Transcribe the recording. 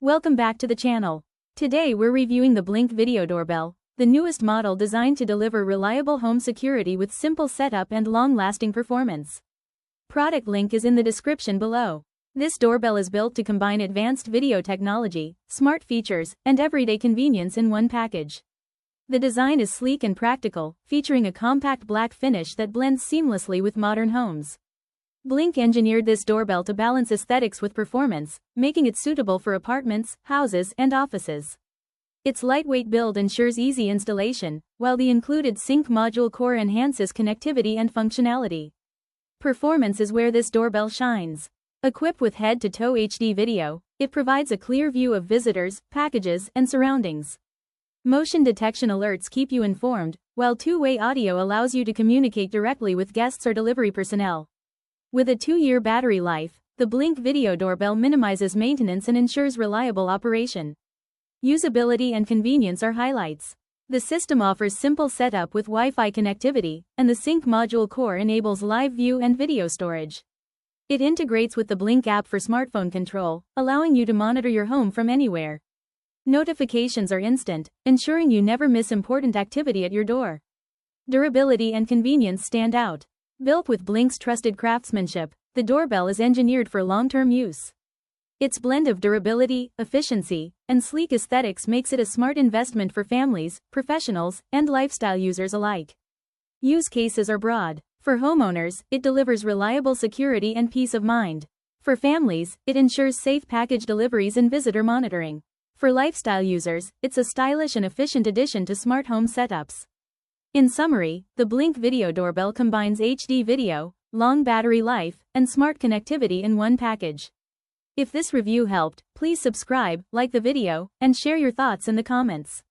Welcome back to the channel. Today we're reviewing the Blink Video Doorbell, the newest model designed to deliver reliable home security with simple setup and long-lasting performance. Product link is in the description below. This doorbell is built to combine advanced video technology, smart features, and everyday convenience in one package. The design is sleek and practical, featuring a compact black finish that blends seamlessly with modern homes. Blink engineered this doorbell to balance aesthetics with performance, making it suitable for apartments, houses, and offices. Its lightweight build ensures easy installation, while the included sync module core enhances connectivity and functionality. Performance is where this doorbell shines. Equipped with head-to-toe HD video, it provides a clear view of visitors, packages, and surroundings. Motion detection alerts keep you informed, while two-way audio allows you to communicate directly with guests or delivery personnel. With a 2-year battery life, the Blink Video Doorbell minimizes maintenance and ensures reliable operation. Usability and convenience are highlights. The system offers simple setup with Wi-Fi connectivity, and the sync module core enables live view and video storage. It integrates with the Blink app for smartphone control, allowing you to monitor your home from anywhere. Notifications are instant, ensuring you never miss important activity at your door. Durability and convenience stand out. Built with Blink's trusted craftsmanship, the doorbell is engineered for long-term use. Its blend of durability, efficiency, and sleek aesthetics makes it a smart investment for families, professionals, and lifestyle users alike. Use cases are broad. For homeowners, it delivers reliable security and peace of mind. For families, it ensures safe package deliveries and visitor monitoring. For lifestyle users, it's a stylish and efficient addition to smart home setups. In summary, the Blink Video Doorbell combines HD video, long battery life, and smart connectivity in one package. If this review helped, please subscribe, like the video, and share your thoughts in the comments.